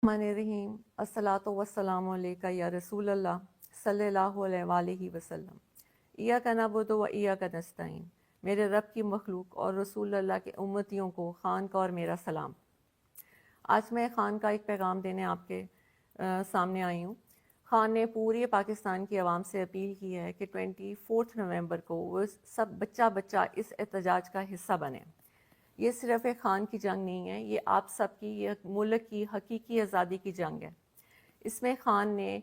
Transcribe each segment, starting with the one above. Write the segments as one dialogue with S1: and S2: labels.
S1: الرحمن الرحیم الصلاۃ والسلام علیکہ یا رسول اللہ صلی اللہ علیہ وآلہ وسلم ایاک نعبد و ایاک نستعین۔ میرے رب کی مخلوق اور رسول اللہ کے امتیوں کو خان کا اور میرا سلام۔ آج میں خان کا ایک پیغام دینے آپ کے سامنے آئی ہوں۔ خان نے پورے پاکستان کی عوام سے اپیل کی ہے کہ 24 نومبر کو وہ سب بچہ اس احتجاج کا حصہ بنے۔ یہ صرف ایک خان کی جنگ نہیں ہے، یہ آپ سب کی، یہ ملک کی حقیقی آزادی کی جنگ ہے۔ اس میں خان نے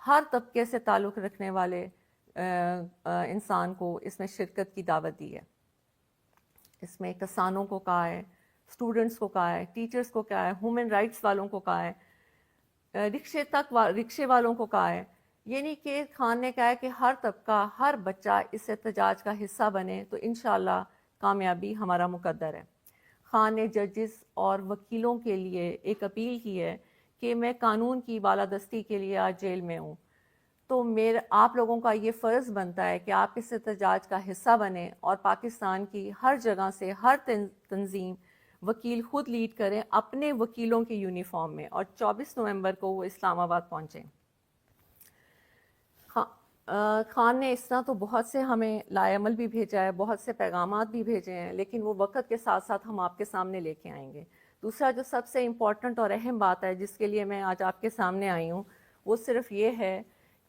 S1: ہر طبقے سے تعلق رکھنے والے انسان کو اس میں شرکت کی دعوت دی ہے۔ اس میں کسانوں کو کہا ہے، اسٹوڈنٹس کو کہا ہے، ٹیچرز کو کہا ہے، ہیومن رائٹس والوں کو کہا ہے، رکشے والوں کو کہا ہے۔ یعنی کہ خان نے کہا ہے کہ ہر طبقہ، ہر بچہ اس احتجاج کا حصہ بنے تو انشاءاللہ کامیابی ہمارا مقدر ہے۔ خان نے ججز اور وکیلوں کے لیے ایک اپیل کی ہے کہ میں قانون کی بالادستی کے لیے آج جیل میں ہوں، تو آپ لوگوں کا یہ فرض بنتا ہے کہ آپ اس احتجاج کا حصہ بنیں اور پاکستان کی ہر جگہ سے ہر تنظیم وکیل خود لیڈ کریں اپنے وکیلوں کے یونیفارم میں، اور 24 نومبر کو وہ اسلام آباد پہنچیں۔ خان نے اس طرح تو بہت سے ہمیں لائے عمل بھی بھیجا ہے، بہت سے پیغامات بھی بھیجے ہیں، لیکن وہ وقت کے ساتھ ساتھ ہم آپ کے سامنے لے کے آئیں گے۔ دوسرا جو سب سے امپورٹنٹ اور اہم بات ہے جس کے لیے میں آج آپ کے سامنے آئی ہوں، وہ صرف یہ ہے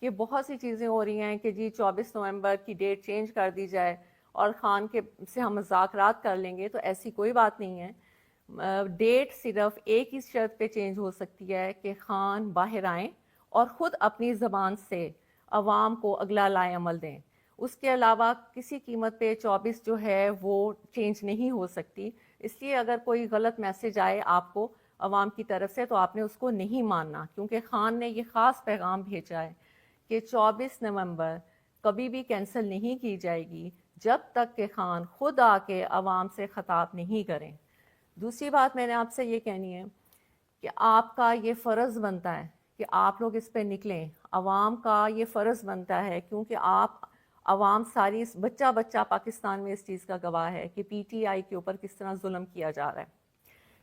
S1: کہ بہت سی چیزیں ہو رہی ہیں کہ جی 24 نومبر کی ڈیٹ چینج کر دی جائے اور خان کے سے ہم مذاکرات کر لیں گے، تو ایسی کوئی بات نہیں ہے۔ ڈیٹ صرف ایک ہی شرط پہ چینج ہو سکتی ہے کہ خان باہر آئیں اور خود اپنی زبان سے عوام کو اگلا لائے عمل دیں۔ اس کے علاوہ کسی قیمت پہ 24 جو ہے وہ چینج نہیں ہو سکتی۔ اس لیے اگر کوئی غلط میسج آئے آپ کو عوام کی طرف سے تو آپ نے اس کو نہیں ماننا، کیونکہ خان نے یہ خاص پیغام بھیجا ہے کہ 24 نومبر کبھی بھی کینسل نہیں کی جائے گی جب تک کہ خان خود آ کے عوام سے خطاب نہیں کریں۔ دوسری بات میں نے آپ سے یہ کہنی ہے کہ آپ کا یہ فرض بنتا ہے کہ آپ لوگ اس پہ نکلیں۔ عوام کا یہ فرض بنتا ہے، کیونکہ عوام ساری بچہ پاکستان میں اس چیز کا گواہ ہے کہ پی ٹی آئی کے اوپر کس طرح ظلم کیا جا رہا ہے۔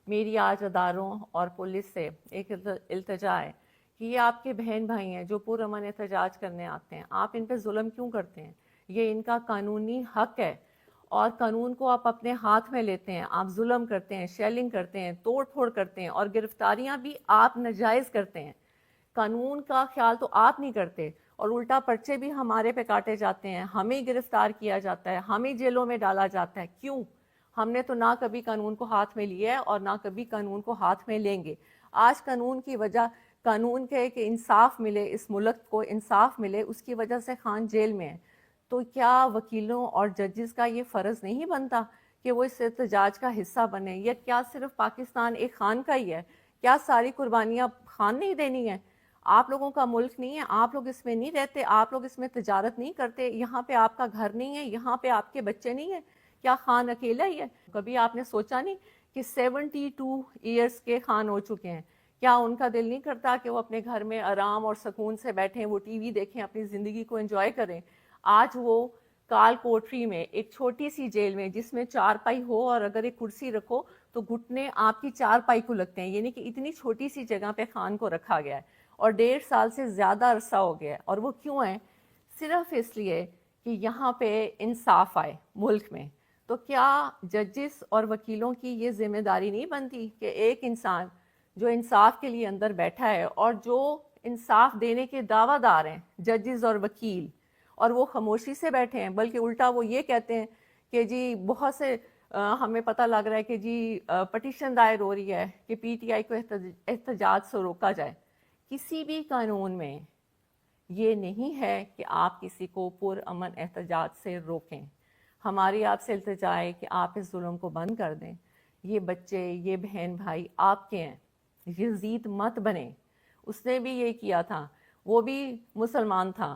S1: میری آج اداروں اور پولیس سے ایک التجا ہے کہ یہ آپ کے بہن بھائی ہیں جو پرامن احتجاج کرنے آتے ہیں، آپ ان پہ ظلم کیوں کرتے ہیں؟ یہ ان کا قانونی حق ہے، اور قانون کو آپ اپنے ہاتھ میں لیتے ہیں، آپ ظلم کرتے ہیں، شیلنگ کرتے ہیں، توڑ پھوڑ کرتے ہیں، اور گرفتاریاں بھی آپ ناجائز کرتے ہیں۔ قانون کا خیال تو آپ نہیں کرتے، اور الٹا پرچے بھی ہمارے پہ کاٹے جاتے ہیں، ہمیں گرفتار کیا جاتا ہے، ہمیں جیلوں میں ڈالا جاتا ہے۔ کیوں؟ ہم نے تو نہ کبھی قانون کو ہاتھ میں لیا ہے اور نہ کبھی قانون کو ہاتھ میں لیں گے۔ آج قانون کی وجہ، قانون کے کہ انصاف ملے، اس ملک کو انصاف ملے، اس کی وجہ سے خان جیل میں ہے۔ تو کیا وکیلوں اور ججز کا یہ فرض نہیں بنتا کہ وہ اس احتجاج کا حصہ بنے؟ یا کیا صرف پاکستان ایک خان کا ہی ہے؟ کیا ساری قربانیاں خان نہیں دینی ہیں؟ آپ لوگوں کا ملک نہیں ہے؟ آپ لوگ اس میں نہیں رہتے؟ آپ لوگ اس میں تجارت نہیں کرتے؟ یہاں پہ آپ کا گھر نہیں ہے؟ یہاں پہ آپ کے بچے نہیں ہیں؟ کیا خان اکیلا ہی ہے؟ کبھی آپ نے سوچا نہیں کہ 72 ایئرس کے خان ہو چکے ہیں؟ کیا ان کا دل نہیں کرتا کہ وہ اپنے گھر میں آرام اور سکون سے بیٹھیں، وہ ٹی وی دیکھیں، اپنی زندگی کو انجوائے کریں؟ آج وہ کال کوٹری میں، ایک چھوٹی سی جیل میں جس میں 4 پائی ہو، اور اگر ایک کرسی رکھو تو گھٹنے آپ کی 4 پائی کو لگتے ہیں، یعنی کہ اتنی چھوٹی سی جگہ پہ خان کو رکھا گیا ہے، اور 1.5 سال سے زیادہ عرصہ ہو گیا ہے۔ اور وہ کیوں ہے؟ صرف اس لیے کہ یہاں پہ انصاف آئے ملک میں۔ تو کیا ججز اور وکیلوں کی یہ ذمہ داری نہیں بنتی کہ ایک انسان جو انصاف کے لیے اندر بیٹھا ہے اور جو انصاف دینے کے دعویٰ دار ہیں ججز اور وکیل، اور وہ خاموشی سے بیٹھے ہیں، بلکہ الٹا وہ یہ کہتے ہیں کہ جی بہت سے ہمیں پتہ لگ رہا ہے کہ جی پٹیشن دائر ہو رہی ہے کہ پی ٹی آئی کو احتجاج سے روکا جائے۔ کسی بھی قانون میں یہ نہیں ہے کہ آپ کسی کو پرامن احتجاج سے روکیں۔ ہماری آپ سے التجا ہے کہ آپ اس ظلم کو بند کر دیں۔ یہ بچے، یہ بہن بھائی آپ کے ہیں، یزید مت بنیں۔ اس نے بھی یہ کیا تھا، وہ بھی مسلمان تھا،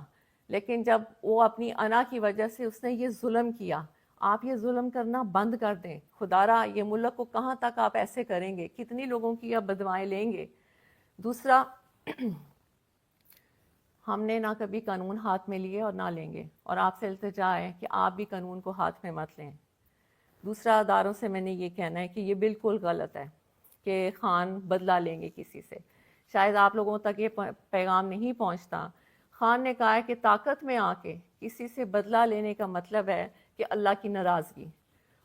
S1: لیکن جب وہ اپنی انا کی وجہ سے اس نے یہ ظلم کیا، آپ یہ ظلم کرنا بند کر دیں۔ خدا را یہ ملک کو کہاں تک آپ ایسے کریں گے؟ کتنی لوگوں کی آپ بدوائیں لیں گے؟ دوسرا، ہم نے نہ کبھی قانون ہاتھ میں لیے اور نہ لیں گے، اور آپ سے التجا ہے کہ آپ بھی قانون کو ہاتھ میں مت لیں۔ دوسرا، اداروں سے میں نے یہ کہنا ہے کہ یہ بالکل غلط ہے کہ خان بدلہ لیں گے کسی سے۔ شاید آپ لوگوں تک یہ پیغام نہیں پہنچتا. خان نے کہا ہے کہ طاقت میں آ کے کسی سے بدلہ لینے کا مطلب ہے کہ اللہ کی ناراضگی.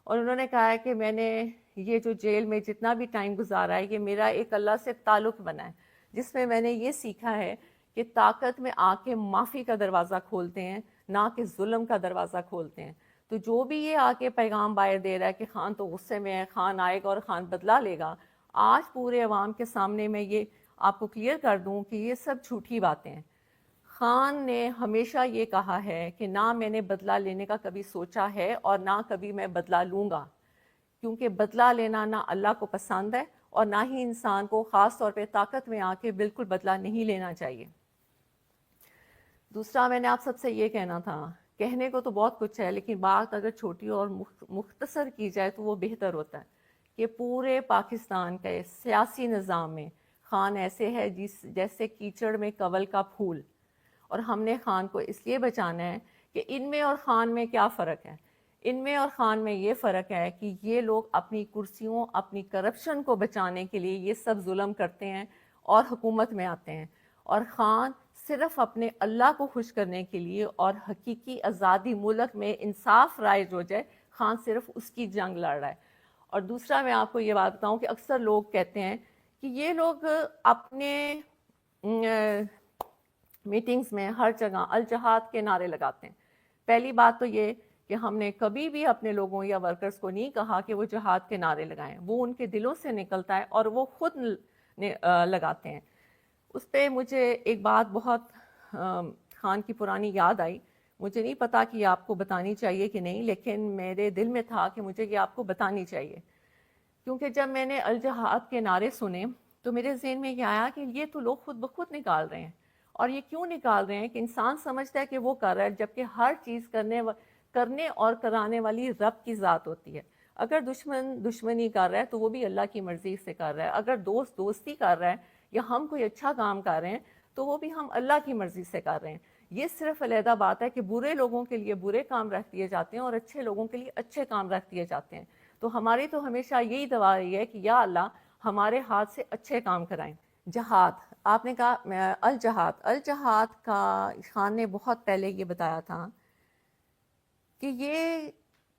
S1: اور انہوں نے کہا ہے کہ میں نے یہ جو جیل میں جتنا بھی ٹائم گزارا ہے یہ میرا ایک اللہ سے تعلق بنا ہے جس میں نے یہ سیکھا ہے کہ طاقت میں آ کے معافی کا دروازہ کھولتے ہیں نہ کہ ظلم کا دروازہ کھولتے ہیں. تو جو بھی یہ آ کے پیغام باہر دے رہا ہے کہ خان تو غصے میں ہے, خان آئے گا اور خان بدلہ لے گا, آج پورے عوام کے سامنے میں یہ آپ کو کلیئر کر دوں کہ یہ سب جھوٹی باتیں ہیں. خان نے ہمیشہ یہ کہا ہے کہ نہ میں نے بدلہ لینے کا کبھی سوچا ہے اور نہ کبھی میں بدلہ لوں گا, کیونکہ بدلہ لینا نہ اللہ کو پسند ہے اور نہ ہی انسان کو خاص طور پہ طاقت میں آ کے بالکل بدلہ نہیں لینا چاہیے. دوسرا میں نے آپ سب سے یہ کہنا تھا, کہنے کو تو بہت کچھ ہے لیکن بات اگر چھوٹی اور مختصر کی جائے تو وہ بہتر ہوتا ہے کہ پورے پاکستان کے سیاسی نظام میں خان ایسے ہے جیسے کیچڑ میں کنول کا پھول, اور ہم نے خان کو اس لیے بچانا ہے کہ ان میں اور خان میں کیا فرق ہے. ان میں اور خان میں یہ فرق ہے کہ یہ لوگ اپنی کرسیوں, اپنی کرپشن کو بچانے کے لیے یہ سب ظلم کرتے ہیں اور حکومت میں آتے ہیں, اور خان صرف اپنے اللہ کو خوش کرنے کے لیے اور حقیقی آزادی ملک میں انصاف رائج ہو جائے, خان صرف اس کی جنگ لڑ رہا ہے. اور دوسرا میں آپ کو یہ بات بتاؤں کہ اکثر لوگ کہتے ہیں کہ یہ لوگ اپنے میٹنگز میں ہر جگہ الجہاد کے نعرے لگاتے ہیں. پہلی بات تو یہ کہ ہم نے کبھی بھی اپنے لوگوں یا ورکرز کو نہیں کہا کہ وہ جہاد کے نعرے لگائیں, وہ ان کے دلوں سے نکلتا ہے اور وہ خود لگاتے ہیں. اس پہ مجھے ایک بات بہت خان کی پرانی یاد آئی, مجھے نہیں پتا کہ یہ آپ کو بتانی چاہیے کہ نہیں, لیکن میرے دل میں تھا کہ مجھے یہ آپ کو بتانی چاہیے, کیونکہ جب میں نے الجہاد کے نعرے سنے تو میرے ذہن میں یہ آیا کہ یہ تو لوگ خود بخود نکال رہے ہیں. اور یہ کیوں نکال رہے ہیں کہ انسان سمجھتا ہے کہ وہ کر رہا ہے, جبکہ ہر چیز کرنے اور کرانے والی رب کی ذات ہوتی ہے. اگر دشمن دشمنی کر رہا ہے تو وہ بھی اللہ کی مرضی سے کر رہا ہے, اگر دوست دوستی کر رہا ہے یا ہم کوئی اچھا کام کر رہے ہیں تو وہ بھی ہم اللہ کی مرضی سے کر رہے ہیں. یہ صرف علیحدہ بات ہے کہ برے لوگوں کے لیے برے کام رکھ دیے جاتے ہیں اور اچھے لوگوں کے لیے اچھے کام رکھ دیے جاتے ہیں. تو ہماری تو ہمیشہ یہی دعا رہی ہے کہ یا اللہ ہمارے ہاتھ سے اچھے کام کرائیں. جہاد, آپ نے کہا الجہاد کا خان نے بہت پہلے یہ بتایا تھا کہ یہ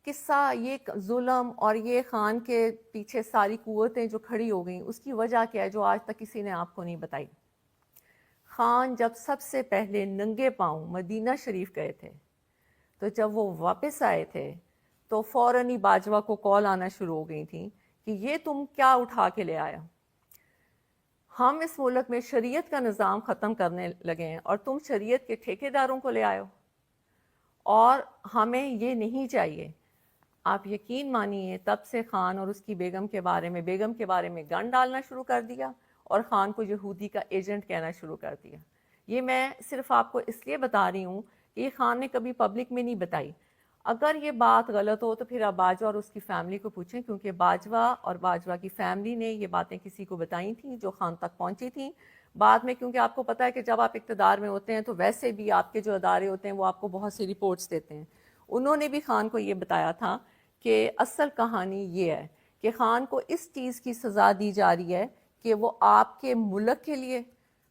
S1: قصہ, یہ ظلم اور یہ خان کے پیچھے ساری قوتیں جو کھڑی ہو گئیں اس کی وجہ کیا ہے جو آج تک کسی نے آپ کو نہیں بتائی. خان جب سب سے پہلے ننگے پاؤں مدینہ شریف گئے تھے تو جب وہ واپس آئے تھے تو فوراً ہی باجوہ کو کال آنا شروع ہو گئی تھی کہ یہ تم کیا اٹھا کے لے آیا, ہم اس ملک میں شریعت کا نظام ختم کرنے لگے ہیں اور تم شریعت کے ٹھیکیداروں کو لے آئے ہو, اور ہمیں یہ نہیں چاہیے. آپ یقین مانیے تب سے خان اور اس کی بیگم کے بارے میں گن ڈالنا شروع کر دیا اور خان کو یہودی کا ایجنٹ کہنا شروع کر دیا. یہ میں صرف آپ کو اس لیے بتا رہی ہوں کہ یہ خان نے کبھی پبلک میں نہیں بتائی. اگر یہ بات غلط ہو تو پھر آپ باجوہ اور اس کی فیملی کو پوچھیں, کیونکہ باجوہ اور باجوہ کی فیملی نے یہ باتیں کسی کو بتائی تھیں جو خان تک پہنچی تھیں. بعد میں کیونکہ آپ کو پتہ ہے کہ جب آپ اقتدار میں ہوتے ہیں تو ویسے بھی آپ کے جو ادارے ہوتے ہیں وہ آپ کو بہت سی رپورٹس دیتے ہیں. انہوں نے بھی خان کو یہ بتایا تھا کہ اصل کہانی یہ ہے کہ خان کو اس چیز کی سزا دی جا رہی ہے کہ وہ آپ کے ملک کے لیے,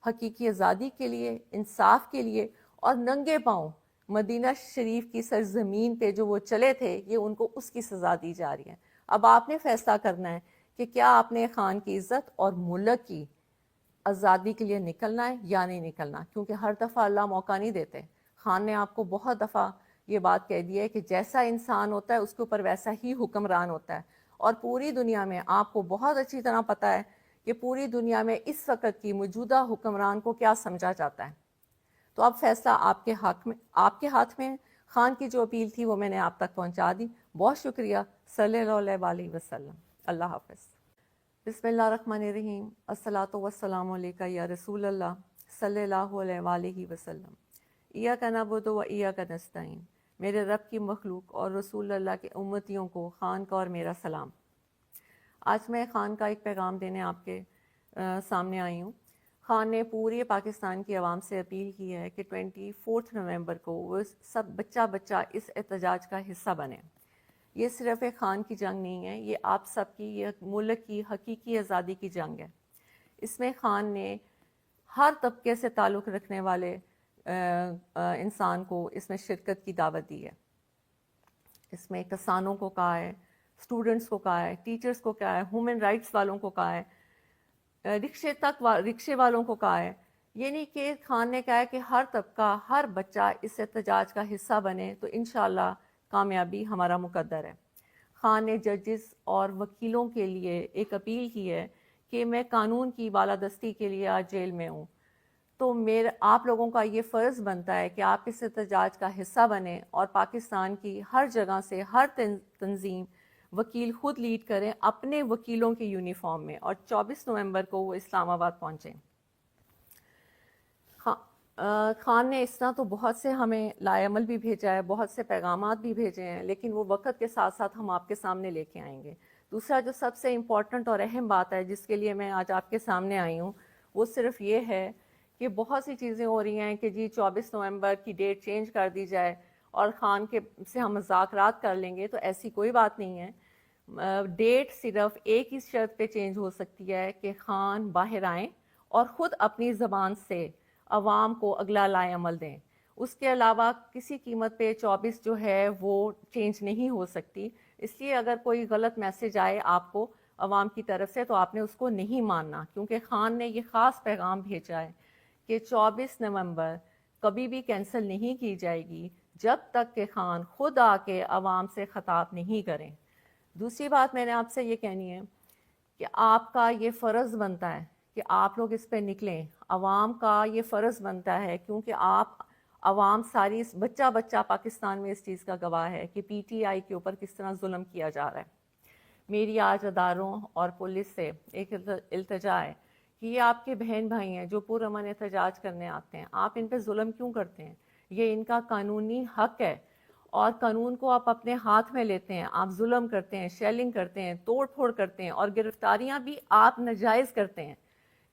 S1: حقیقی آزادی کے لیے, انصاف کے لیے اور ننگے پاؤں مدینہ شریف کی سرزمین پہ جو وہ چلے تھے, یہ ان کو اس کی سزا دی جا رہی ہے. اب آپ نے فیصلہ کرنا ہے کہ کیا آپ نے خان کی عزت اور ملک کی آزادی کے لیے نکلنا ہے یا نہیں نکلنا, کیونکہ ہر دفعہ اللہ موقع نہیں دیتے. خان نے آپ کو بہت دفعہ یہ بات کہہ دی ہے کہ جیسا انسان ہوتا ہے اس کے اوپر ویسا ہی حکمران ہوتا ہے, اور پوری دنیا میں آپ کو بہت اچھی طرح پتہ ہے کہ پوری دنیا میں اس وقت کی موجودہ حکمران کو کیا سمجھا جاتا ہے. تو اب فیصلہ آپ کے ہاتھ میں. خان کی جو اپیل تھی وہ میں نے آپ تک پہنچا دی. بہت شکریہ. صلی اللہ علیہ وسلم. اللہ حافظ. بسم اللہ الرحمن الرحیم. الصلاۃ والسلام علیکہ یا رسول اللہ صلی اللہ علیہ وآلہ وسلم. ایاک نعبد و ایاک نستعین. میرے رب کی مخلوق اور رسول اللہ کے امتیوں کو خان کا اور میرا سلام. آج میں خان کا ایک پیغام دینے آپ کے سامنے آئی ہوں. خان نے پورے پاکستان کی عوام سے اپیل کی ہے کہ 24 نومبر کو وہ سب بچہ اس احتجاج کا حصہ بنے. یہ صرف ایک خان کی جنگ نہیں ہے, یہ آپ سب کی, یہ ملک کی حقیقی آزادی کی جنگ ہے. اس میں خان نے ہر طبقے سے تعلق رکھنے والے انسان کو اس میں شرکت کی دعوت دی ہے. اس میں کسانوں کو کہا ہے, اسٹوڈنٹس کو کہا ہے, ٹیچرز کو کہا ہے, ہیومن رائٹس والوں کو کہا ہے, رکشے والوں کو کہا ہے. یعنی کہ خان نے کہا ہے کہ ہر طبقہ, ہر بچہ اس احتجاج کا حصہ بنے تو انشاءاللہ کامیابی ہمارا مقدر ہے. خان نے ججز اور وکیلوں کے لیے ایک اپیل کی ہے کہ میں قانون کی بالادستی کے لیے آج جیل میں ہوں, تو آپ لوگوں کا یہ فرض بنتا ہے کہ آپ اس احتجاج کا حصہ بنیں اور پاکستان کی ہر جگہ سے ہر تنظیم وکیل خود لیڈ کریں اپنے وکیلوں کی یونیفارم میں, اور 24 نومبر کو وہ اسلام آباد پہنچیں. خان نے اس طرح تو بہت سے ہمیں لائے عمل بھی بھیجا ہے, بہت سے پیغامات بھی بھیجے ہیں, لیکن وہ وقت کے ساتھ ساتھ ہم آپ کے سامنے لے کے آئیں گے. دوسرا جو سب سے امپورٹنٹ اور اہم بات ہے جس کے لیے میں آج آپ کے سامنے آئی ہوں, وہ صرف یہ ہے کہ بہت سی چیزیں ہو رہی ہیں کہ جی 24 نومبر کی ڈیٹ چینج کر دی جائے اور خان کے سے ہم مذاکرات کر لیں گے, تو ایسی کوئی بات نہیں ہے. ڈیٹ صرف ایک ہی شرط پہ چینج ہو سکتی ہے کہ خان باہر آئیں اور خود اپنی زبان سے عوام کو اگلا لائے عمل دیں. اس کے علاوہ کسی قیمت پہ 24 جو ہے وہ چینج نہیں ہو سکتی. اس لیے اگر کوئی غلط میسج آئے آپ کو عوام کی طرف سے تو آپ نے اس کو نہیں ماننا, کیونکہ خان نے یہ خاص پیغام بھیجا ہے کہ 24 نومبر کبھی بھی کینسل نہیں کی جائے گی جب تک کہ خان خود آ کے عوام سے خطاب نہیں کریں. دوسری بات میں نے آپ سے یہ کہنی ہے کہ آپ کا یہ فرض بنتا ہے کہ آپ لوگ اس پہ نکلیں. عوام کا یہ فرض بنتا ہے, کیونکہ عوام ساری بچہ بچہ پاکستان میں اس چیز کا گواہ ہے کہ پی ٹی آئی کے اوپر کس طرح ظلم کیا جا رہا ہے. میری آج اداروں اور پولیس سے ایک التجا ہے کہ یہ آپ کے بہن بھائی ہیں جو پرامن احتجاج کرنے آتے ہیں, آپ ان پہ ظلم کیوں کرتے ہیں؟ یہ ان کا قانونی حق ہے, اور قانون کو آپ اپنے ہاتھ میں لیتے ہیں. آپ ظلم کرتے ہیں, شیلنگ کرتے ہیں, توڑ پھوڑ کرتے ہیں, اور گرفتاریاں بھی آپ ناجائز کرتے ہیں.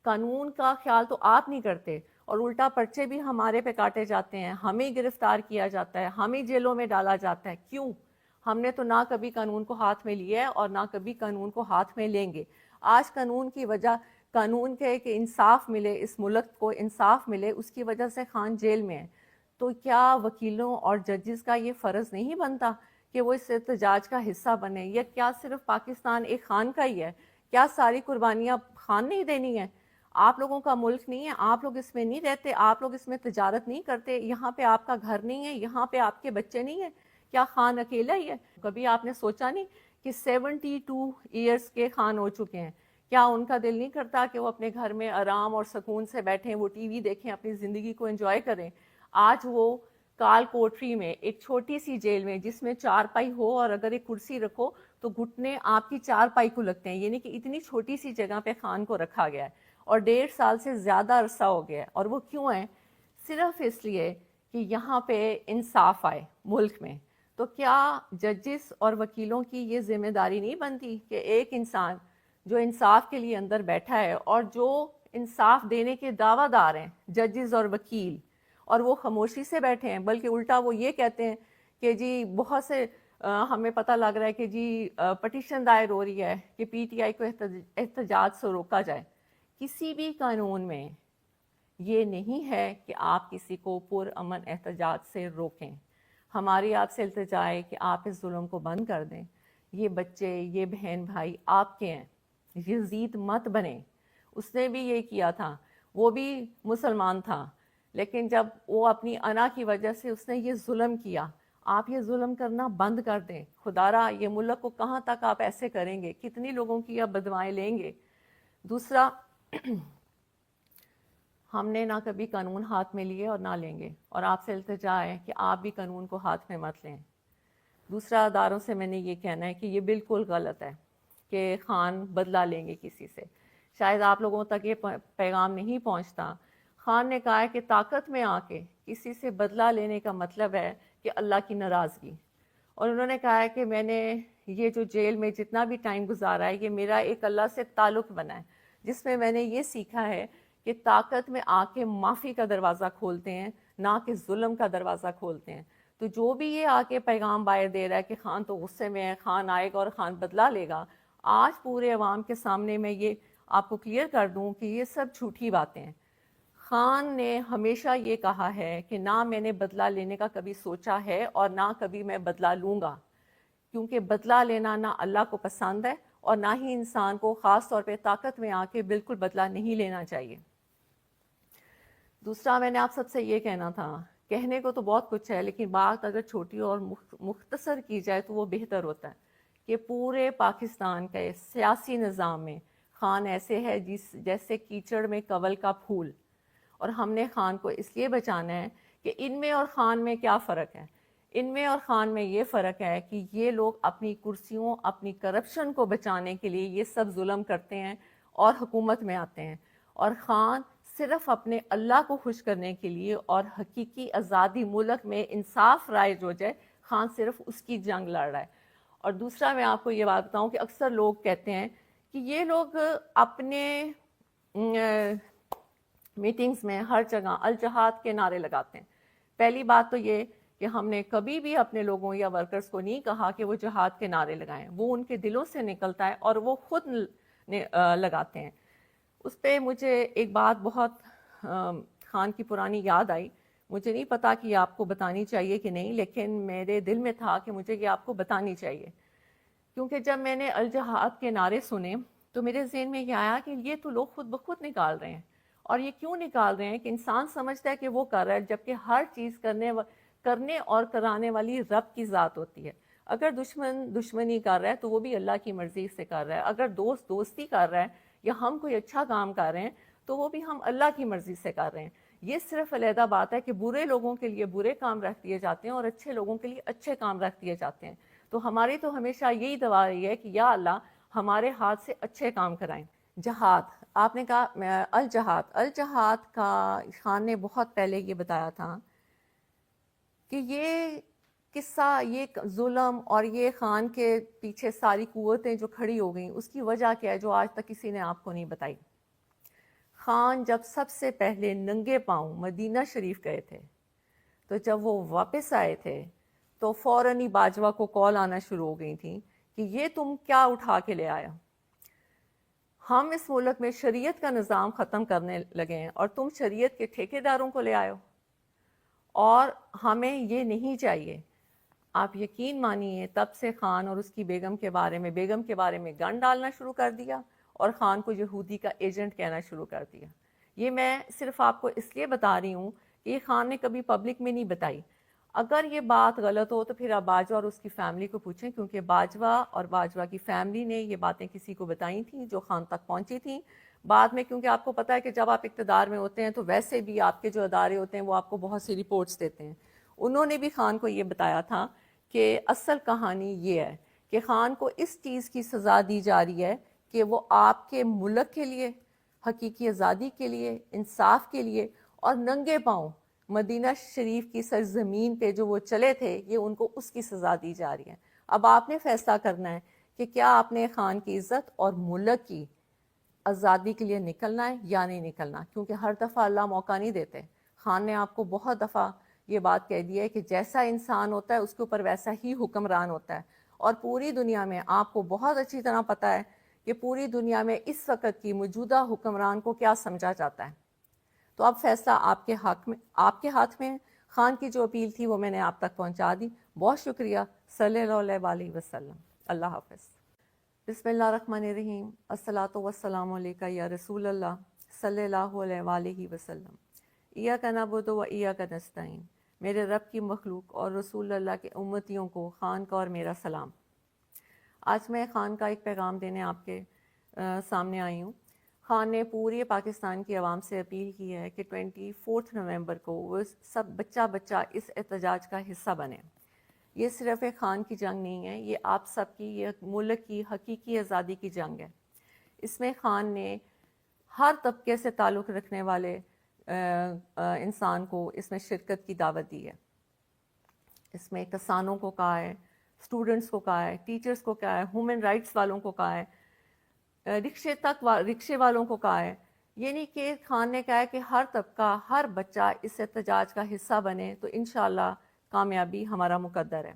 S1: قانون کا خیال تو آپ نہیں کرتے, اور الٹا پرچے بھی ہمارے پہ کاٹے جاتے ہیں, ہمیں گرفتار کیا جاتا ہے, ہمیں جیلوں میں ڈالا جاتا ہے. کیوں؟ ہم نے تو نہ کبھی قانون کو ہاتھ میں لیا ہے اور نہ کبھی قانون کو ہاتھ میں لیں گے. آج قانون کی وجہ, قانون کے کہ انصاف ملے, اس ملک کو انصاف ملے, اس کی وجہ سے خان جیل میں ہے. تو کیا وکیلوں اور ججز کا یہ فرض نہیں بنتا کہ وہ اس احتجاج کا حصہ بنے؟ یا کیا صرف پاکستان ایک خان کا ہی ہے؟ کیا ساری قربانیاں خان نے ہی دینی ہے؟ آپ لوگوں کا ملک نہیں ہے, آپ لوگ اس میں نہیں رہتے, آپ لوگ اس میں تجارت نہیں کرتے, یہاں پہ آپ کا گھر نہیں ہے, یہاں پہ آپ کے بچے نہیں ہیں. کیا خان اکیلا ہی ہے؟ کبھی آپ نے سوچا نہیں کہ 72 ایئرس کے خان ہو چکے ہیں, کیا ان کا دل نہیں کرتا کہ وہ اپنے گھر میں آرام اور سکون سے بیٹھیں, وہ ٹی وی دیکھیں, اپنی زندگی کو انجوائے کریں؟ آج وہ کال کوٹری میں ایک چھوٹی سی جیل میں جس میں 4 پائی ہو اور اگر ایک کرسی رکھو تو گھٹنے آپ کی 4 پائی کو لگتے ہیں, یعنی کہ اتنی چھوٹی سی جگہ پہ خان کو رکھا گیا ہے, اور 1.5 سال سے زیادہ عرصہ ہو گیا ہے. اور وہ کیوں ہے؟ صرف اس لیے کہ یہاں پہ انصاف آئے ملک میں. تو کیا ججز اور وکیلوں کی یہ ذمہ داری نہیں بنتی کہ ایک انسان جو انصاف کے لیے اندر بیٹھا ہے اور جو انصاف دینے کے دعویٰ دار ہیں ججز اور وکیل, اور وہ خاموشی سے بیٹھے ہیں, بلکہ الٹا وہ یہ کہتے ہیں کہ جی بہت سے ہمیں پتہ لگ رہا ہے کہ جی پٹیشن دائر ہو رہی ہے کہ پی ٹی آئی کو احتجاج سے روکا جائے. کسی بھی قانون میں یہ نہیں ہے کہ آپ کسی کو پرامن احتجاج سے روکیں. ہماری آپ سے التجا ہے کہ آپ اس ظلم کو بند کر دیں. یہ بچے, یہ بہن بھائی آپ کے ہیں, یزید مت بنیں. اس نے بھی یہ کیا تھا, وہ بھی مسلمان تھا, لیکن جب وہ اپنی انا کی وجہ سے اس نے یہ ظلم کیا, آپ یہ ظلم کرنا بند کر دیں. خدا را یہ ملک کو کہاں تک آپ ایسے کریں گے؟ کتنی لوگوں کی آپ بدوائیں لیں گے؟ دوسرا, ہم نے نہ کبھی قانون ہاتھ میں لیے اور نہ لیں گے, اور آپ سے التجا ہے کہ آپ بھی قانون کو ہاتھ میں مت لیں. دوسرا, اداروں سے میں نے یہ کہنا ہے کہ یہ بالکل غلط ہے کہ خان بدلہ لیں گے کسی سے. شاید آپ لوگوں تک یہ پیغام نہیں پہنچتا. خان نے کہا ہے کہ طاقت میں آ کے کسی سے بدلہ لینے کا مطلب ہے کہ اللہ کی ناراضگی. اور انہوں نے کہا ہے کہ میں نے یہ جو جیل میں جتنا بھی ٹائم گزارا ہے یہ میرا ایک اللہ سے تعلق بنا ہے, جس میں میں نے یہ سیکھا ہے کہ طاقت میں آ کے معافی کا دروازہ کھولتے ہیں, نہ کہ ظلم کا دروازہ کھولتے ہیں. تو جو بھی یہ آ کے پیغام باہر دے رہا ہے کہ خان تو غصے میں ہے, خان آئے گا اور خان بدلہ لے گا, آج پورے عوام کے سامنے میں یہ آپ کو کلیئر کر دوں کہ یہ سب جھوٹی باتیں ہیں. خان نے ہمیشہ یہ کہا ہے کہ نہ میں نے بدلہ لینے کا کبھی سوچا ہے اور نہ کبھی میں بدلہ لوں گا، کیونکہ بدلہ لینا نہ اللہ کو پسند ہے اور نہ ہی انسان کو خاص طور پہ طاقت میں آ کے بالکل بدلہ نہیں لینا چاہیے۔ دوسرا میں نے آپ سب سے یہ کہنا تھا، کہنے کو تو بہت کچھ ہے لیکن بات اگر چھوٹی اور مختصر کی جائے تو وہ بہتر ہوتا ہے کہ پورے پاکستان کے سیاسی نظام میں خان ایسے ہے جیسے کیچڑ میں کنول کا پھول، اور ہم نے خان کو اس لیے بچانا ہے کہ ان میں اور خان میں کیا فرق ہے؟ ان میں اور خان میں یہ فرق ہے کہ یہ لوگ اپنی کرسیوں، اپنی کرپشن کو بچانے کے لیے یہ سب ظلم کرتے ہیں اور حکومت میں آتے ہیں، اور خان صرف اپنے اللہ کو خوش کرنے کے لیے اور حقیقی آزادی ملک میں انصاف رائج ہو جائے، خان صرف اس کی جنگ لڑ رہا ہے۔ اور دوسرا میں آپ کو یہ بات بتاؤں کہ اکثر لوگ کہتے ہیں کہ یہ لوگ اپنے میٹنگز میں ہر جگہ الجہاد کے نعرے لگاتے ہیں۔ پہلی بات تو یہ کہ ہم نے کبھی بھی اپنے لوگوں یا ورکرز کو نہیں کہا کہ وہ جہاد کے نعرے لگائیں، وہ ان کے دلوں سے نکلتا ہے اور وہ خود لگاتے ہیں۔ اس پہ مجھے ایک بات بہت خان کی پرانی یاد آئی، مجھے نہیں پتا کہ یہ آپ کو بتانی چاہیے کہ نہیں، لیکن میرے دل میں تھا کہ مجھے یہ آپ کو بتانی چاہیے، کیونکہ جب میں نے الجہاد کے نعرے سنے تو میرے ذہن میں یہ آیا کہ یہ تو لوگ خود بخود نکال رہے ہیں، اور یہ کیوں نکال رہے ہیں کہ انسان سمجھتا ہے کہ وہ کر رہا ہے، جبکہ ہر چیز کرنے اور کرانے والی رب کی ذات ہوتی ہے۔ اگر دشمن دشمنی کر رہا ہے تو وہ بھی اللہ کی مرضی سے کر رہا ہے، اگر دوست دوستی کر رہا ہے یا ہم کوئی اچھا کام کر رہے ہیں تو وہ بھی ہم اللہ کی مرضی سے کر رہے ہیں۔ یہ صرف علیحدہ بات ہے کہ برے لوگوں کے لیے برے کام رکھ دیے جاتے ہیں اور اچھے لوگوں کے لیے اچھے کام رکھ دیے جاتے ہیں۔ تو ہماری تو ہمیشہ یہی دعا رہی ہے کہ یا اللہ ہمارے ہاتھ سے اچھے کام کرائیں۔ جہاد، آپ نے کہا الجہاد کا خان نے بہت پہلے یہ بتایا تھا کہ یہ قصہ، یہ ظلم اور یہ خان کے پیچھے ساری قوتیں جو کھڑی ہو گئیں اس کی وجہ کیا ہے جو آج تک کسی نے آپ کو نہیں بتائی۔ خان جب سب سے پہلے ننگے پاؤں مدینہ شریف گئے تھے تو جب وہ واپس آئے تھے تو فوراً ہی باجوہ کو کال آنا شروع ہو گئی تھیں کہ یہ تم کیا اٹھا کے لے آیا، ہم اس ملک میں شریعت کا نظام ختم کرنے لگے ہیں اور تم شریعت کے ٹھیکیداروں کو لے آئے ہو، اور ہمیں یہ نہیں چاہیے۔ آپ یقین مانیے تب سے خان اور اس کی بیگم کے بارے میں گن ڈالنا شروع کر دیا اور خان کو یہودی کا ایجنٹ کہنا شروع کر دیا۔ یہ میں صرف آپ کو اس لیے بتا رہی ہوں کہ یہ خان نے کبھی پبلک میں نہیں بتائی۔ اگر یہ بات غلط ہو تو پھر آپ باجوہ اور اس کی فیملی کو پوچھیں، کیونکہ باجوہ اور باجوہ کی فیملی نے یہ باتیں کسی کو بتائی تھیں جو خان تک پہنچی تھیں۔ بعد میں کیونکہ آپ کو پتہ ہے کہ جب آپ اقتدار میں ہوتے ہیں تو ویسے بھی آپ کے جو ادارے ہوتے ہیں وہ آپ کو بہت سی رپورٹس دیتے ہیں، انہوں نے بھی خان کو یہ بتایا تھا کہ اصل کہانی یہ ہے کہ خان کو اس چیز کی سزا دی جا رہی ہے کہ وہ آپ کے ملک کے لیے، حقیقی آزادی کے لیے، انصاف کے لیے اور ننگے پاؤں مدینہ شریف کی سرزمین پہ جو وہ چلے تھے، یہ ان کو اس کی سزا دی جا رہی ہے۔ اب آپ نے فیصلہ کرنا ہے کہ کیا آپ نے خان کی عزت اور ملک کی آزادی کے لیے نکلنا ہے یا نہیں نکلنا، کیونکہ ہر دفعہ اللہ موقع نہیں دیتے۔ خان نے آپ کو بہت دفعہ یہ بات کہہ دی ہے کہ جیسا انسان ہوتا ہے اس کے اوپر ویسا ہی حکمران ہوتا ہے، اور پوری دنیا میں آپ کو بہت اچھی طرح پتہ ہے کہ پوری دنیا میں اس وقت کی موجودہ حکمران کو کیا سمجھا جاتا ہے۔ تو اب فیصلہ آپ کے ہاتھ میں۔ خان کی جو اپیل تھی وہ میں نے آپ تک پہنچا دی۔ بہت شکریہ۔ صلی اللہ علیہ وسلم۔ اللہ حافظ۔ بسم اللہ الرحمن الرحیم۔ الصلاۃ والسلام علیکہ یا رسول اللہ صلی اللہ علیہ وآلہ وسلم۔ ایاک نعبد و ایاک نستعین۔ میرے رب کی مخلوق اور رسول اللہ کے امتیوں کو خان کا اور میرا سلام۔ آج میں خان کا ایک پیغام دینے آپ کے سامنے آئی ہوں۔ خان نے پورے پاکستان کی عوام سے اپیل کی ہے کہ 24 نومبر کو وہ سب بچہ اس احتجاج کا حصہ بنے۔ یہ صرف ایک خان کی جنگ نہیں ہے، یہ آپ سب کی، یہ ملک کی حقیقی آزادی کی جنگ ہے۔ اس میں خان نے ہر طبقے سے تعلق رکھنے والے انسان کو اس میں شرکت کی دعوت دی ہے۔ اس میں کسانوں کو کہا ہے، اسٹوڈنٹس کو کہا ہے، ٹیچرز کو کہا ہے، ہیومن رائٹس والوں کو کہا ہے، رکشے والوں کو کہا ہے۔ یہ نہیں کہ خان نے کہا ہے کہ ہر طبقہ، ہر بچہ اس احتجاج کا حصہ بنے تو انشاءاللہ کامیابی ہمارا مقدر ہے۔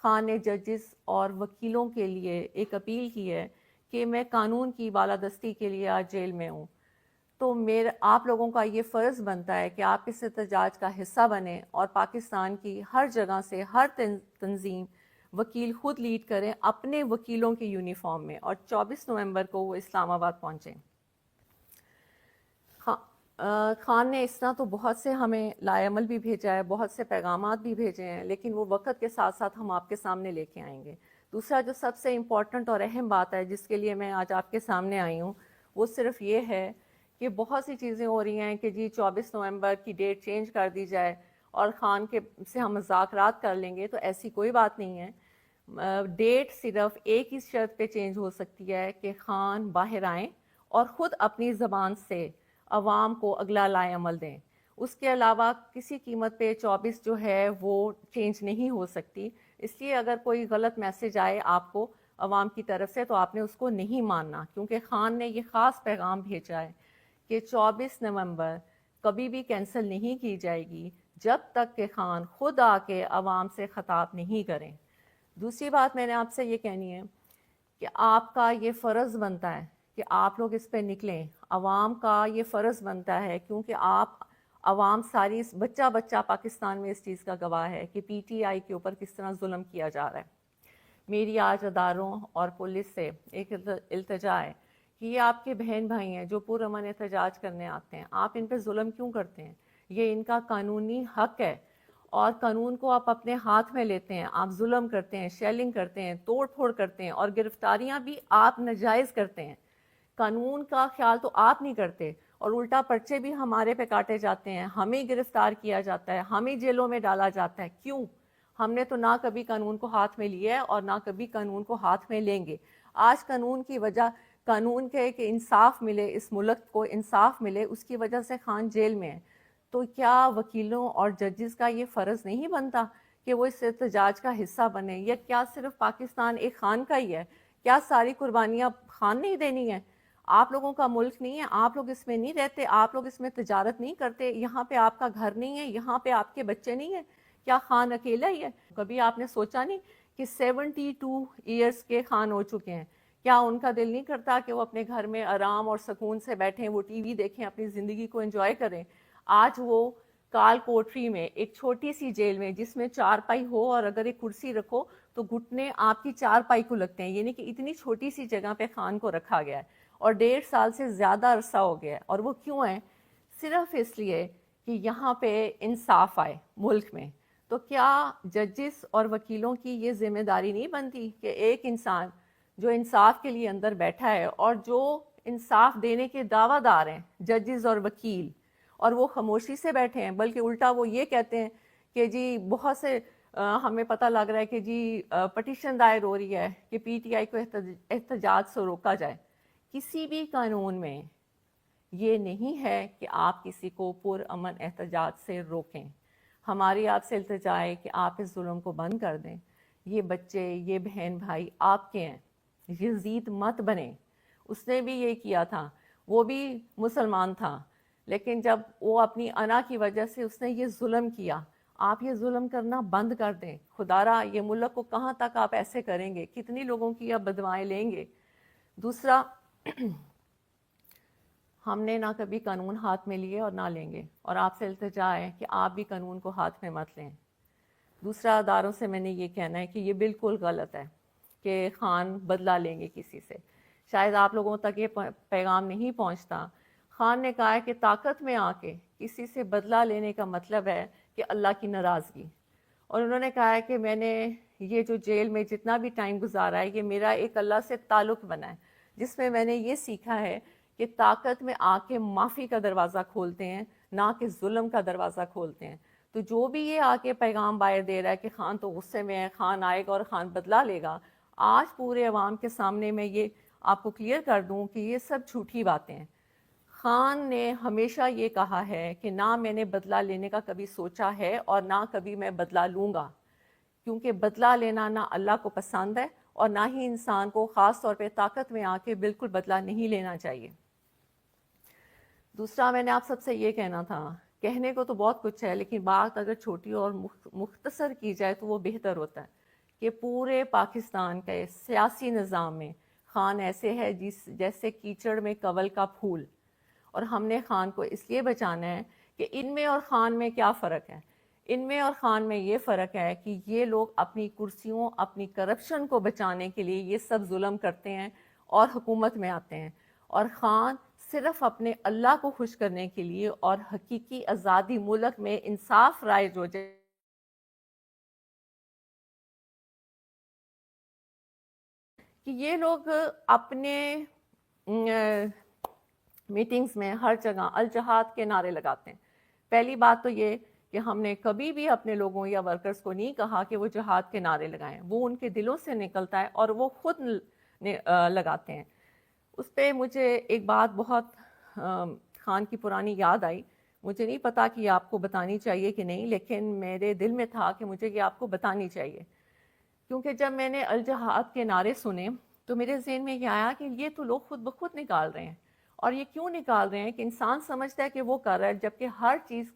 S1: خان نے ججز اور وکیلوں کے لیے ایک اپیل کی ہے کہ میں قانون کی بالادستی کے لیے آج جیل میں ہوں، تو آپ لوگوں کا یہ فرض بنتا ہے کہ آپ اس احتجاج کا حصہ بنیں اور پاکستان کی ہر جگہ سے ہر تنظیم وکیل خود لیڈ کریں اپنے وکیلوں کے یونیفارم میں، اور 24 نومبر کو وہ اسلام آباد پہنچیں۔ خان نے اس طرح تو بہت سے ہمیں لائے عمل بھی بھیجا ہے، بہت سے پیغامات بھی بھیجے ہیں، لیکن وہ وقت کے ساتھ ساتھ ہم آپ کے سامنے لے کے آئیں گے۔ دوسرا جو سب سے امپورٹنٹ اور اہم بات ہے جس کے لیے میں آج آپ کے سامنے آئی ہوں، وہ صرف یہ ہے کہ بہت سی چیزیں ہو رہی ہیں کہ جی 24 نومبر کی ڈیٹ چینج کر دی جائے اور خان کے سے ہم مذاکرات کر لیں گے، تو ایسی کوئی بات نہیں ہے۔ ڈیٹ صرف ایک ہی شرط پہ چینج ہو سکتی ہے کہ خان باہر آئیں اور خود اپنی زبان سے عوام کو اگلا لائے عمل دیں۔ اس کے علاوہ کسی قیمت پہ 24 جو ہے وہ چینج نہیں ہو سکتی، اس لیے اگر کوئی غلط میسج آئے آپ کو عوام کی طرف سے تو آپ نے اس کو نہیں ماننا، کیونکہ خان نے یہ خاص پیغام بھیجا ہے کہ 24 نومبر کبھی بھی کینسل نہیں کی جائے گی جب تک کہ خان خود آ کے عوام سے خطاب نہیں کریں۔ دوسری بات میں نے آپ سے یہ کہنی ہے کہ آپ کا یہ فرض بنتا ہے کہ آپ لوگ اس پہ نکلیں، عوام کا یہ فرض بنتا ہے، کیونکہ عوام ساری بچہ بچہ پاکستان میں اس چیز کا گواہ ہے کہ پی ٹی آئی کے اوپر کس طرح ظلم کیا جا رہا ہے۔ میری آج اداروں اور پولیس سے ایک التجا ہے کہ یہ آپ کے بہن بھائی ہیں جو پرامن احتجاج کرنے آتے ہیں، آپ ان پہ ظلم کیوں کرتے ہیں؟ یہ ان کا قانونی حق ہے، اور قانون کو آپ اپنے ہاتھ میں لیتے ہیں، آپ ظلم کرتے ہیں، شیلنگ کرتے ہیں، توڑ پھوڑ کرتے ہیں، اور گرفتاریاں بھی آپ ناجائز کرتے ہیں۔ قانون کا خیال تو آپ نہیں کرتے، اور الٹا پرچے بھی ہمارے پہ کاٹے جاتے ہیں، ہمیں گرفتار کیا جاتا ہے، ہمیں جیلوں میں ڈالا جاتا ہے۔ کیوں؟ ہم نے تو نہ کبھی قانون کو ہاتھ میں لیا ہے اور نہ کبھی قانون کو ہاتھ میں لیں گے۔ آج قانون کی وجہ، قانون کے کہ انصاف ملے، اس ملک کو انصاف ملے، اس کی وجہ سے خان جیل میں ہے۔ تو کیا وکیلوں اور ججز کا یہ فرض نہیں بنتا کہ وہ اس احتجاج کا حصہ بنے؟ یا کیا صرف پاکستان ایک خان کا ہی ہے؟ کیا ساری قربانیاں خان نہیں دینی ہے؟ آپ لوگوں کا ملک نہیں ہے؟ آپ لوگ اس میں نہیں رہتے؟ آپ لوگ اس میں تجارت نہیں کرتے؟ یہاں پہ آپ کا گھر نہیں ہے؟ یہاں پہ آپ کے بچے نہیں ہیں؟ کیا خان اکیلا ہی ہے؟ کبھی آپ نے سوچا نہیں کہ 72 ایئرس کے خان ہو چکے ہیں؟ کیا ان کا دل نہیں کرتا کہ وہ اپنے گھر میں آرام اور سکون سے بیٹھیں، وہ ٹی وی دیکھیں، اپنی زندگی کو انجوائے کریں؟ آج وہ کال کوٹری میں ایک چھوٹی سی جیل میں، جس میں 4 پائی ہو اور اگر ایک کرسی رکھو تو گھٹنے آپ کی 4 پائی کو لگتے ہیں، یعنی کہ اتنی چھوٹی سی جگہ پہ خان کو رکھا گیا ہے، اور 1.5 سال سے زیادہ عرصہ ہو گیا ہے۔ اور وہ کیوں ہے؟ صرف اس لیے کہ یہاں پہ انصاف آئے ملک میں۔ تو کیا ججز اور وکیلوں کی یہ ذمہ داری نہیں بنتی کہ ایک انسان جو انصاف کے لیے اندر بیٹھا ہے اور جو انصاف دینے کے دعویٰ دار ہیں ججز اور وکیل، اور وہ خاموشی سے بیٹھے ہیں، بلکہ الٹا وہ یہ کہتے ہیں کہ جی بہت سے ہمیں پتہ لگ رہا ہے کہ جی پٹیشن دائر ہو رہی ہے کہ پی ٹی آئی کو احتجاج سے روکا جائے۔ کسی بھی قانون میں یہ نہیں ہے کہ آپ کسی کو پرامن احتجاج سے روکیں۔ ہماری آپ سے التجا ہے کہ آپ اس ظلم کو بند کر دیں۔ یہ بچے، یہ بہن بھائی آپ کے ہیں، یزید مت بنیں۔ اس نے بھی یہ کیا تھا، وہ بھی مسلمان تھا، لیکن جب وہ اپنی انا کی وجہ سے اس نے یہ ظلم کیا، آپ یہ ظلم کرنا بند کر دیں۔ خدا را یہ ملک کو کہاں تک آپ ایسے کریں گے؟ کتنی لوگوں کی آپ بدوائیں لیں گے؟ دوسرا، ہم نے نہ کبھی قانون ہاتھ میں لیے اور نہ لیں گے، اور آپ سے التجا ہے کہ آپ بھی قانون کو ہاتھ میں مت لیں۔ دوسرا، اداروں سے میں نے یہ کہنا ہے کہ یہ بالکل غلط ہے کہ خان بدلہ لیں گے کسی سے۔ شاید آپ لوگوں تک یہ پیغام نہیں پہنچتا۔ خان نے کہا ہے کہ طاقت میں آ کے کسی سے بدلہ لینے کا مطلب ہے کہ اللہ کی ناراضگی، اور انہوں نے کہا ہے کہ میں نے یہ جو جیل میں جتنا بھی ٹائم گزارا ہے، یہ میرا ایک اللہ سے تعلق بنا ہے، جس میں میں نے یہ سیکھا ہے کہ طاقت میں آ کے معافی کا دروازہ کھولتے ہیں، نہ کہ ظلم کا دروازہ کھولتے ہیں۔ تو جو بھی یہ آ کے پیغام باہر دے رہا ہے کہ خان تو غصے میں ہے، خان آئے گا اور خان بدلہ لے گا، آج پورے عوام کے سامنے میں یہ آپ کو کلیئر کر دوں کہ یہ سب جھوٹی باتیں ہیں۔ خان نے ہمیشہ یہ کہا ہے کہ نہ میں نے بدلہ لینے کا کبھی سوچا ہے اور نہ کبھی میں بدلہ لوں گا، کیونکہ بدلہ لینا نہ اللہ کو پسند ہے اور نہ ہی انسان کو خاص طور پہ طاقت میں آ کے بالکل بدلہ نہیں لینا چاہیے۔ دوسرا، میں نے آپ سب سے یہ کہنا تھا، کہنے کو تو بہت کچھ ہے لیکن بات اگر چھوٹی اور مختصر کی جائے تو وہ بہتر ہوتا ہے کہ پورے پاکستان کے سیاسی نظام میں خان ایسے ہے جیسے کیچڑ میں کنول کا پھول، اور ہم نے خان کو اس لیے بچانا ہے کہ ان میں اور خان میں کیا فرق ہے؟ ان میں اور خان میں یہ فرق ہے کہ یہ لوگ اپنی کرسیوں، اپنی کرپشن کو بچانے کے لیے یہ سب ظلم کرتے ہیں اور حکومت میں آتے ہیں، اور خان صرف اپنے اللہ کو خوش کرنے کے لیے اور حقیقی آزادی ملک میں انصاف رائج ہو جائے کہ یہ لوگ اپنے میٹنگز میں ہر جگہ الجہاد کے نعرے لگاتے ہیں۔ پہلی بات تو یہ کہ ہم نے کبھی بھی اپنے لوگوں یا ورکرز کو نہیں کہا کہ وہ جہاد کے نعرے لگائیں، وہ ان کے دلوں سے نکلتا ہے اور وہ خود لگاتے ہیں۔ اس پہ مجھے ایک بات بہت خان کی پرانی یاد آئی، مجھے نہیں پتا کہ یہ آپ کو بتانی چاہیے کہ نہیں، لیکن میرے دل میں تھا کہ مجھے یہ آپ کو بتانی چاہیے، کیونکہ جب میں نے الجہاد کے نعرے سنے تو میرے ذہن میں یہ آیا کہ یہ تو لوگ خود بخود نکال رہے ہیں، اور یہ کیوں نکال رہے ہیں کہ انسان سمجھتا ہے کہ وہ کر رہا ہے، جبکہ ہر چیز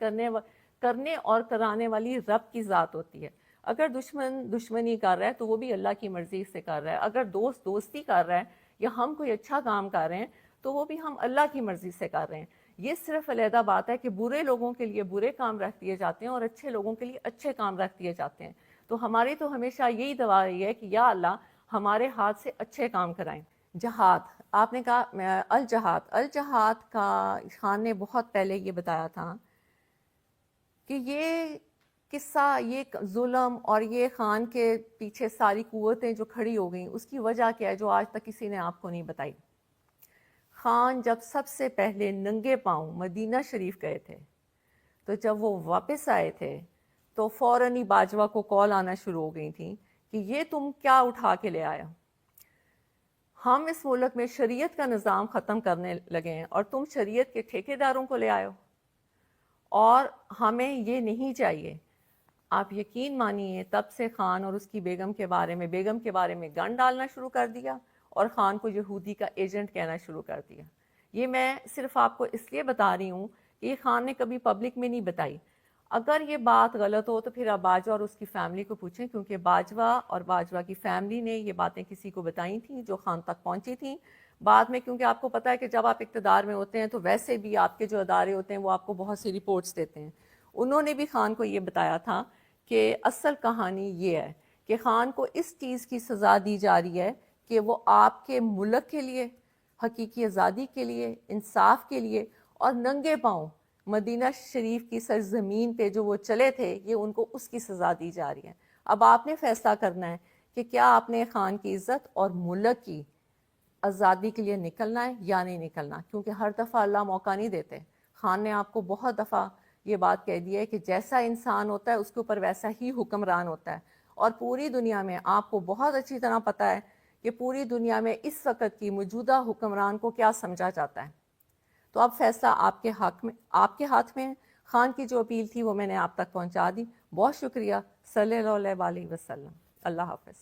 S1: کرنے اور کرانے والی رب کی ذات ہوتی ہے۔ اگر دشمن دشمنی کر رہا ہے تو وہ بھی اللہ کی مرضی سے کر رہا ہے، اگر دوست دوستی کر رہا ہے یا ہم کوئی اچھا کام کر رہے ہیں تو وہ بھی ہم اللہ کی مرضی سے کر رہے ہیں۔ یہ صرف علیحدہ بات ہے کہ برے لوگوں کے لیے برے کام رکھ دیے جاتے ہیں اور اچھے لوگوں کے لیے اچھے کام رکھ دیے جاتے ہیں۔ تو ہماری تو ہمیشہ یہی دعا رہی ہے کہ یا اللہ ہمارے ہاتھ سے اچھے کام کرائیں۔ جہاد، آپ نے کہا الجہاد کا خان نے بہت پہلے یہ بتایا تھا کہ یہ قصہ، یہ ظلم اور یہ خان کے پیچھے ساری قوتیں جو کھڑی ہو گئیں اس کی وجہ کیا ہے جو آج تک کسی نے آپ کو نہیں بتائی۔ خان جب سب سے پہلے ننگے پاؤں مدینہ شریف گئے تھے تو جب وہ واپس آئے تھے تو فوراً ہی باجوہ کو کال آنا شروع ہو گئی تھیں کہ یہ تم کیا اٹھا کے لے آیا، ہم اس ملک میں شریعت کا نظام ختم کرنے لگے ہیں اور تم شریعت کے ٹھیکیداروں کو لے آئے ہو، اور ہمیں یہ نہیں چاہیے۔ آپ یقین مانیے تب سے خان اور اس کی بیگم کے بارے میں گن ڈالنا شروع کر دیا اور خان کو یہودی کا ایجنٹ کہنا شروع کر دیا۔ یہ میں صرف آپ کو اس لیے بتا رہی ہوں کہ یہ خان نے کبھی پبلک میں نہیں بتائی۔ اگر یہ بات غلط ہو تو پھر آپ باجوہ اور اس کی فیملی کو پوچھیں، کیونکہ باجوہ اور باجوہ کی فیملی نے یہ باتیں کسی کو بتائی تھیں جو خان تک پہنچی تھیں۔ بعد میں کیونکہ آپ کو پتہ ہے کہ جب آپ اقتدار میں ہوتے ہیں تو ویسے بھی آپ کے جو ادارے ہوتے ہیں وہ آپ کو بہت سی رپورٹس دیتے ہیں، انہوں نے بھی خان کو یہ بتایا تھا کہ اصل کہانی یہ ہے کہ خان کو اس چیز کی سزا دی جا رہی ہے کہ وہ آپ کے ملک کے لیے، حقیقی آزادی کے لیے، انصاف کے لیے اور ننگے پاؤں مدینہ شریف کی سرزمین پہ جو وہ چلے تھے، یہ ان کو اس کی سزا دی جا رہی ہے۔ اب آپ نے فیصلہ کرنا ہے کہ کیا آپ نے خان کی عزت اور ملک کی آزادی کے لیے نکلنا ہے یا نہیں نکلنا، کیونکہ ہر دفعہ اللہ موقع نہیں دیتے۔ خان نے آپ کو بہت دفعہ یہ بات کہہ دی ہے کہ جیسا انسان ہوتا ہے اس کے اوپر ویسا ہی حکمران ہوتا ہے، اور پوری دنیا میں آپ کو بہت اچھی طرح پتہ ہے کہ پوری دنیا میں اس وقت کی موجودہ حکمران کو کیا سمجھا جاتا ہے۔ تو اب فیصلہ آپ کے ہاتھ میں ہے۔ خان کی جو اپیل تھی وہ میں نے آپ تک پہنچا دی۔ بہت شکریہ۔ صلی اللہ علیہ وسلم۔ اللہ حافظ۔